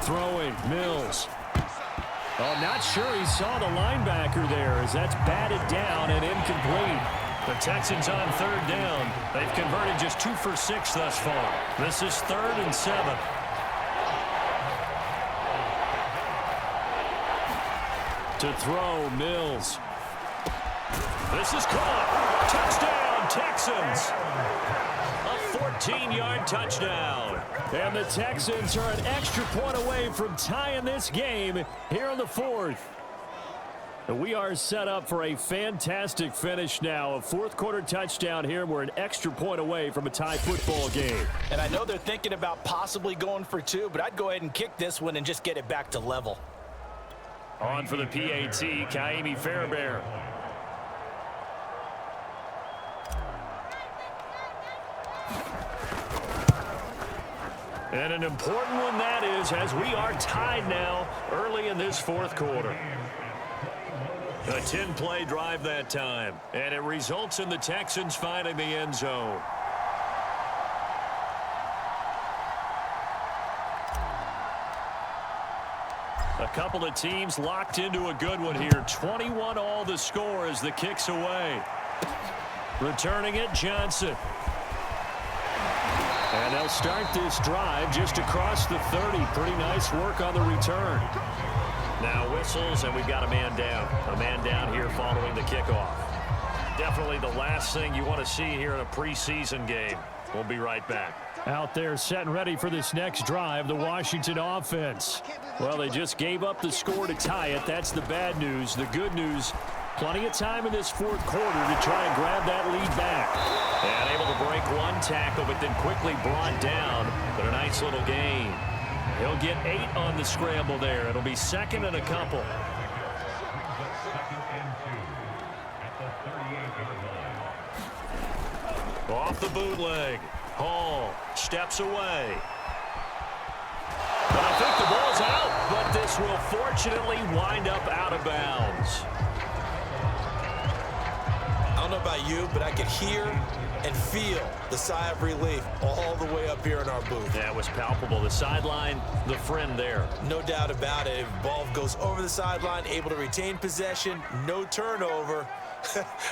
Throwing, Mills. Oh, not sure he saw the linebacker there as that's batted down and incomplete. The Texans on 3rd down. They've converted just 2 for 6 thus far. This is 3rd and 7. To throw, Mills. This is caught. Touchdown, Texans. A 14-yard touchdown. And the Texans are an extra point away from tying this game here in the 4th. And we are set up for a fantastic finish now. A 4th quarter touchdown here. We're an extra point away from a tie football game. And I know they're thinking about possibly going for 2, but I'd go ahead and kick this one and just get it back to level. On for the PAT, Kaimi Fairbairn. And an important one that is, as we are tied now early in this 4th quarter. A 10-play drive that time, and it results in the Texans finding the end zone. A couple of teams locked into a good one here. 21 all the score as the kick's away. Returning it, Johnson. And they'll start this drive just across the 30. Pretty nice work on the return. Now whistles, and we've got a man down. A man down here following the kickoff. Definitely the last thing you want to see here in a preseason game. We'll be right back. Out there set and ready for this next drive, the Washington offense. Well, they just gave up the score to tie it. That's the bad news. The good news, plenty of time in this 4th quarter to try and grab that lead back. And able to break one tackle, but then quickly brought down. But a nice little gain. He'll get 8 on the scramble there. It'll be 2nd and a couple. Off the bootleg. Hall steps away. But I think the ball's out, but this will fortunately wind up out of bounds. I don't know about you, but I could hear and feel the sigh of relief all the way up here in our booth. That was palpable. The sideline, the friend there. No doubt about it. If the ball goes over the sideline, able to retain possession, no turnover.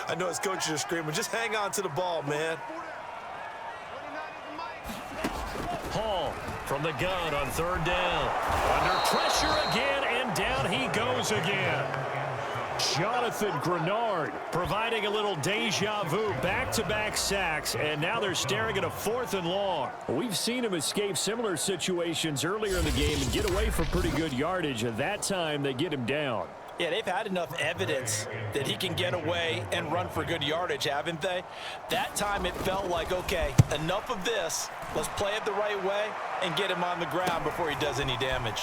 I know his coaches are screaming, just hang on to the ball, man. Hall from the gun on 3rd down. Under pressure again, and down he goes again. Jonathan Grenard providing a little deja vu, back-to-back sacks, and now they're staring at a 4th and long. We've seen him escape similar situations earlier in the game and get away for pretty good yardage, and that time they get him down. Yeah, they've had enough evidence that he can get away and run for good yardage, haven't they? That time it felt like, okay, enough of this. Let's play it the right way and get him on the ground before he does any damage.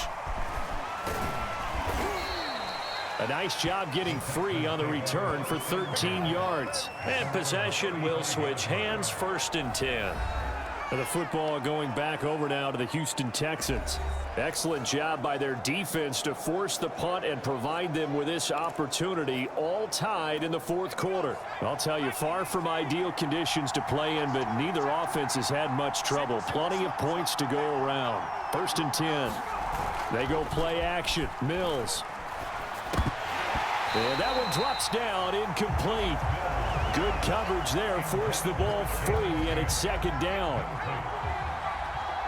A nice job getting free on the return for 13 yards. And possession will switch hands, 1st and 10. And the football going back over now to the Houston Texans. Excellent job by their defense to force the punt and provide them with this opportunity, all tied in the 4th quarter. I'll tell you, far from ideal conditions to play in, but neither offense has had much trouble. Plenty of points to go around. 1st and 10. They go play action. Mills. And that one drops down, incomplete. Good coverage there, forced the ball free, and it's 2nd down.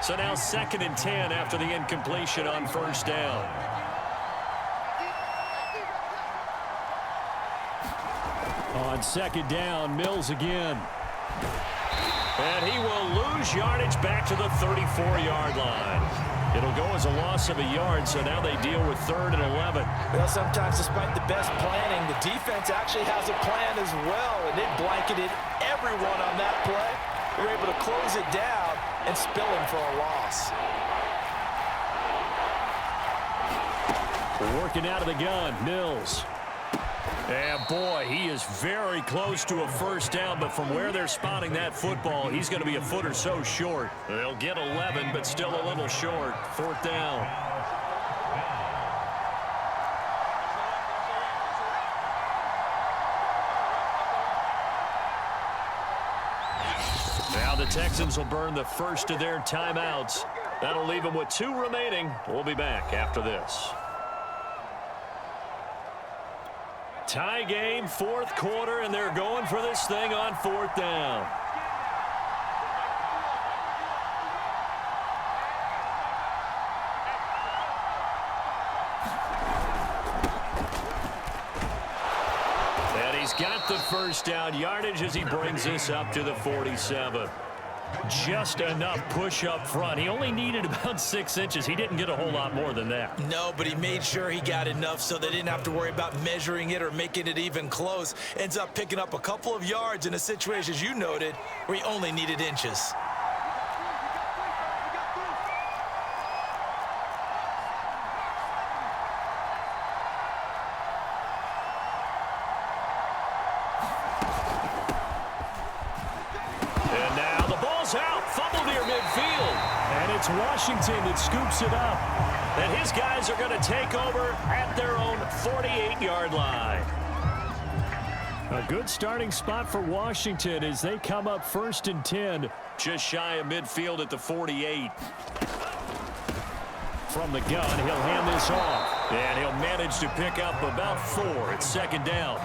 So now 2nd and 10 after the incompletion on 1st down. On 2nd down, Mills again. And he will lose yardage back to the 34-yard line. It'll go as a loss of a yard, so now they deal with 3rd and 11. Well, sometimes despite the best planning, the defense actually has a plan as well, and it blanketed everyone on that play. They were able to close it down and spill him for a loss. Working out of the gun, Mills. And boy, he is very close to a 1st down, but from where they're spotting that football, he's going to be a foot or so short. They'll get 11, but still a little short. 4th down. the Texans will burn the first of their timeouts. That'll leave them with 2 remaining. We'll be back after this. Tie game, 4th quarter, and they're going for this thing on 4th down. And he's got the first down yardage as he brings this up to the 47. Just enough push up front. He only needed about 6 inches. He didn't get a whole lot more than that. No, but he made sure he got enough so they didn't have to worry about measuring it or making it even close. Ends up picking up a couple of yards in a situation, as you noted, where he only needed inches. It's Washington that scoops it up. And his guys are going to take over at their own 48-yard line. A good starting spot for Washington as they come up 1st and 10. Just shy of midfield at the 48. From the gun, he'll hand this off. And he'll manage to pick up about 4 at 2nd down.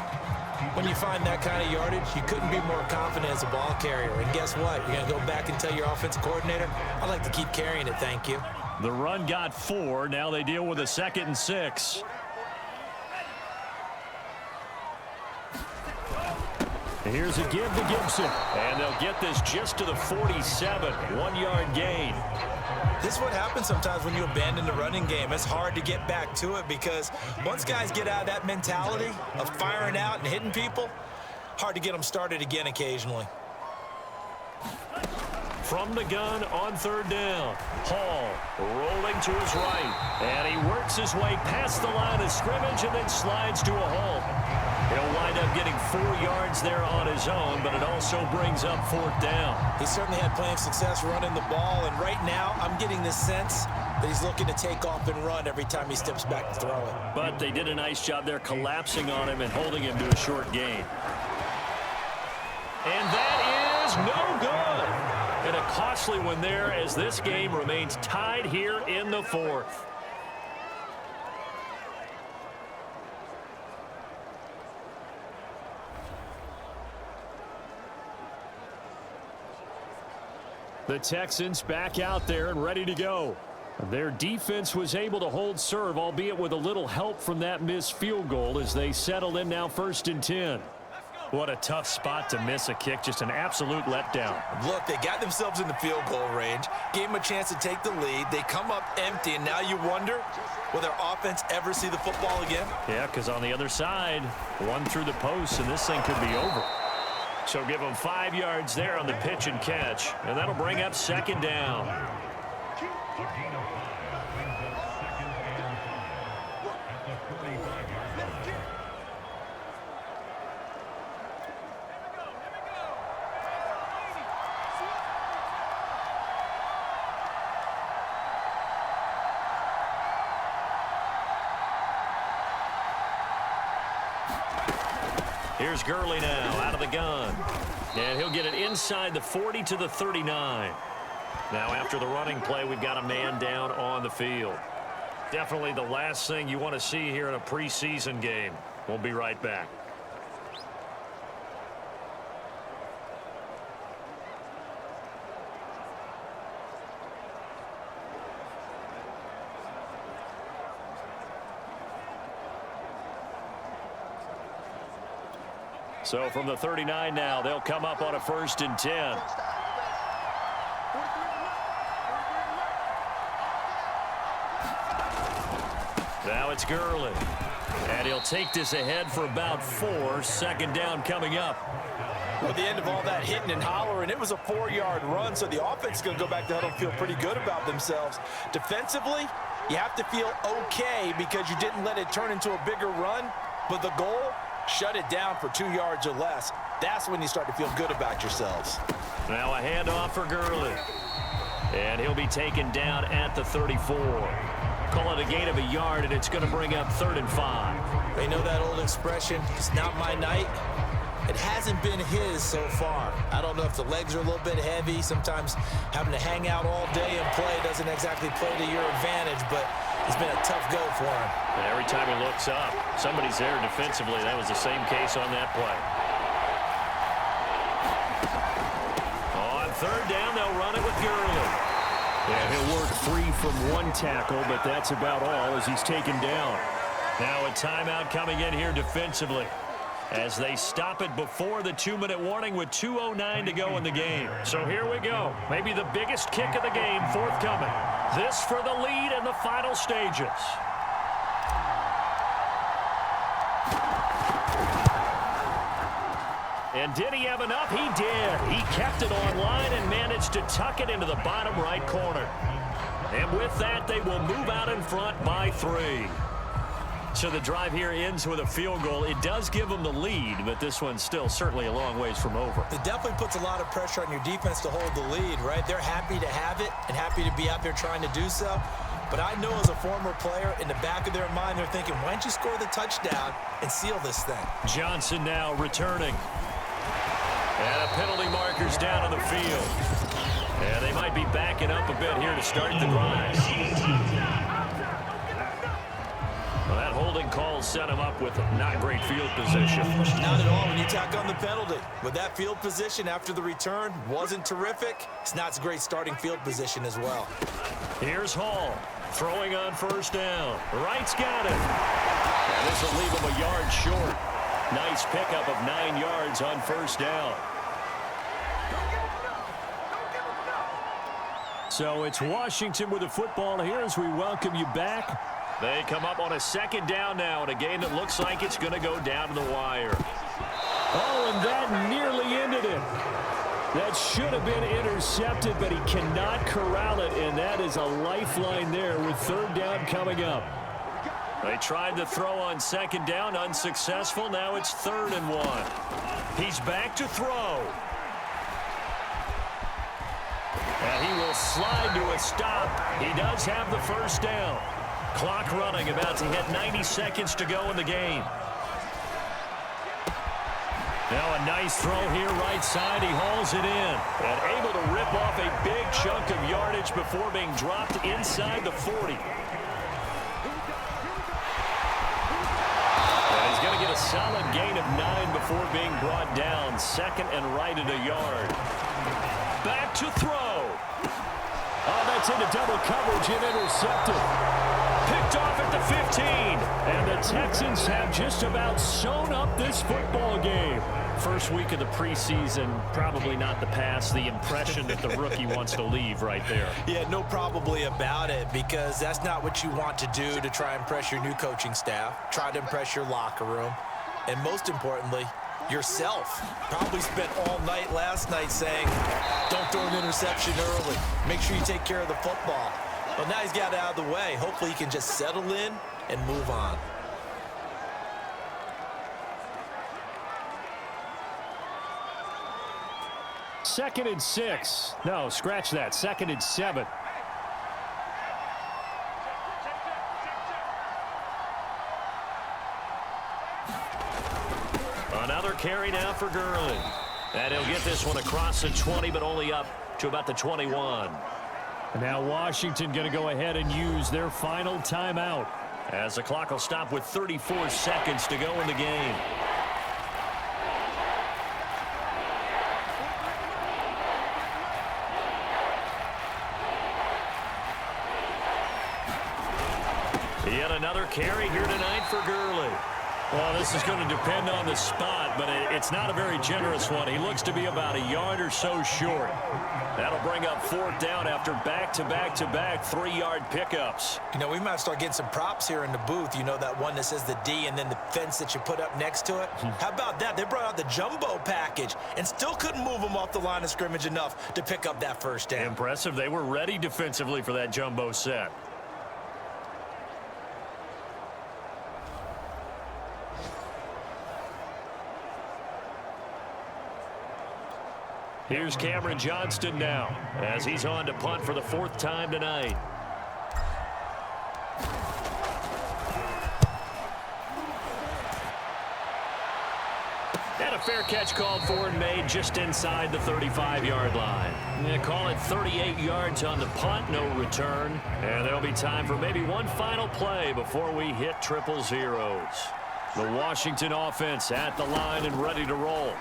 When you find that kind of yardage, you couldn't be more confident as a ball carrier. And guess what? You're going to go back and tell your offensive coordinator, I'd like to keep carrying it, thank you. The run got 4. Now they deal with a 2nd and 6. Here's a give to Gibson. And they'll get this just to the 47. 1-yard gain. This is what happens sometimes when you abandon the running game. It's hard to get back to it because once guys get out of that mentality of firing out and hitting people, hard to get them started again occasionally. From the gun on 3rd down. Hall rolling to his right. And he works his way past the line of scrimmage and then slides to a halt. He'll wind up getting 4 yards there on his own, but it also brings up 4th down. He certainly had plenty of success running the ball, and right now I'm getting the sense that he's looking to take off and run every time he steps back to throw it. But they did a nice job there collapsing on him and holding him to a short gain. And that is no good. And a costly one there as this game remains tied here in the 4th. The Texans back out there and ready to go. Their defense was able to hold serve, albeit with a little help from that missed field goal as they settle in now 1st and 10. What a tough spot to miss a kick. Just an absolute letdown. Look, they got themselves in the field goal range, gave them a chance to take the lead. They come up empty, and now you wonder, will their offense ever see the football again? Yeah, because on the other side, one through the post, and this thing could be over. So give them 5 yards there on the pitch and catch, and that'll bring up 2nd down. Here's Gurley now out of the gun. And he'll get it inside the 40 to the 39. Now after the running play, we've got a man down on the field. Definitely the last thing you want to see here in a preseason game. We'll be right back. So from the 39 now, they'll come up on a 1st and 10. Now it's Gurley. And he'll take this ahead for about 4. 2nd down coming up. At the end of all that hitting and hollering, it was a 4-yard run, so the offense is going to go back to huddle and feel pretty good about themselves. Defensively, you have to feel okay because you didn't let it turn into a bigger run, but the goal, shut it down for 2 yards or less. That's when you start to feel good about yourselves. Now a handoff for Gurley. And he'll be taken down at the 34. Call it a gain of a yard, and it's going to bring up 3rd and 5. They know that old expression, it's not my night. It hasn't been his so far. I don't know if the legs are a little bit heavy. Sometimes having to hang out all day and play doesn't exactly play to your advantage, but it's been a tough go for him. And every time he looks up, somebody's there defensively. That was the same case on that play. On third down, they'll run it with Gurley. Yeah, he'll work free from one tackle, but that's about all as he's taken down. Now a timeout coming in here defensively as they stop it before the 2-minute warning with 2:09 to go in the game. So here we go. Maybe the biggest kick of the game forthcoming. This for the lead in the final stages. And did he have enough? He did. He kept it online and managed to tuck it into the bottom right corner. And with that, they will move out in front by 3. So the drive here ends with a field goal. It does give them the lead, but this one's still certainly a long ways from over. It definitely puts a lot of pressure on your defense to hold the lead, right? They're happy to have it and happy to be out there trying to do so. But I know as a former player, in the back of their mind, they're thinking, why don't you score the touchdown and seal this thing? Johnson now returning. And a penalty marker's down on the field. And they might be backing up a bit here to start the drive. Well, that holding call set him up with not great field position. Not at all when you tack on the penalty. With that field position after the return wasn't terrific. It's not a great starting field position as well. Here's Hall throwing on first down. Wright's got it. And this will leave him a yard short. Nice pickup of 9 yards on first down. So it's Washington with the football here as we welcome you back. They come up on a second down now in a game that looks like it's going to go down to the wire. Oh, and that nearly ended it. That should have been intercepted, but he cannot corral it, and that is a lifeline there with third down coming up. They tried to throw on second down, unsuccessful. Now it's 3rd and 1. He's back to throw. And he will slide to a stop. He does have the first down. Clock running, about to hit 90 seconds to go in the game. Now a nice throw here right side. He hauls it in and able to rip off a big chunk of yardage before being dropped inside the 40. And he's going to get a solid gain of 9 before being brought down. 2nd and right at a yard. Back to throw. Oh, that's into double coverage and intercepted. Picked off at the 15. And the Texans have just about sewn up this football game. First week of the preseason, probably not the pass, the impression that the rookie wants to leave right there. Yeah, no probably about it, because that's not what you want to do to try and impress your new coaching staff, try to impress your locker room, and most importantly, yourself. Probably spent all night last night saying, don't throw an interception early. Make sure you take care of the football. But now he's got it out of the way. Hopefully he can just settle in and move on. Second and 6. No, scratch that. 2nd and 7. Another carry now for Gurley. And he'll get this one across the 20, but only up to about the 21. And now Washington going to go ahead and use their final timeout, as the clock will stop with 34 seconds to go in the game. Yet another carry here tonight for Gurley. Well, this is going to depend on the spot, but it's not a very generous one. He looks to be about a yard or so short. That'll bring up 4th down after back-to-back-to-back 3-yard pickups. You know, we might start getting some props here in the booth. You know, that one that says the D and then the fence that you put up next to it? How about that? They brought out the jumbo package and still couldn't move them off the line of scrimmage enough to pick up that first down. Impressive. They were ready defensively for that jumbo set. Here's Cameron Johnston now as he's on to punt for the 4th time tonight. And a fair catch called for and made just inside the 35-yard line. Yeah, call it 38 yards on the punt, no return. And there'll be time for maybe one final play before we hit triple zeros. The Washington offense at the line and ready to roll.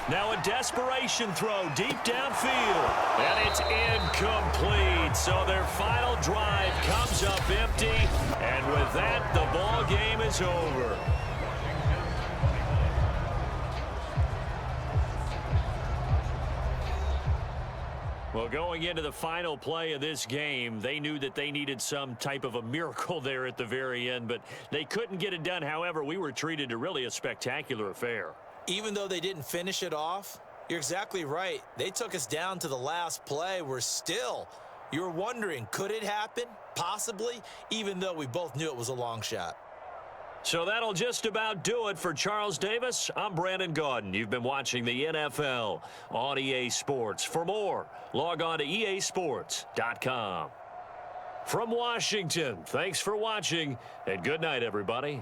Now a desperation throw deep downfield. And it's incomplete. So their final drive comes up empty. And with that, the ball game is over. Well, going into the final play of this game, they knew that they needed some type of a miracle there at the very end, but they couldn't get it done. However, we were treated to really a spectacular affair. Even though they didn't finish it off, you're exactly right. They took us down to the last play. You're wondering, could it happen? Possibly, even though we both knew it was a long shot. So that'll just about do it for Charles Davis. I'm Brandon Gaudin. You've been watching the NFL on EA Sports. For more, log on to easports.com. From Washington, thanks for watching, and good night, everybody.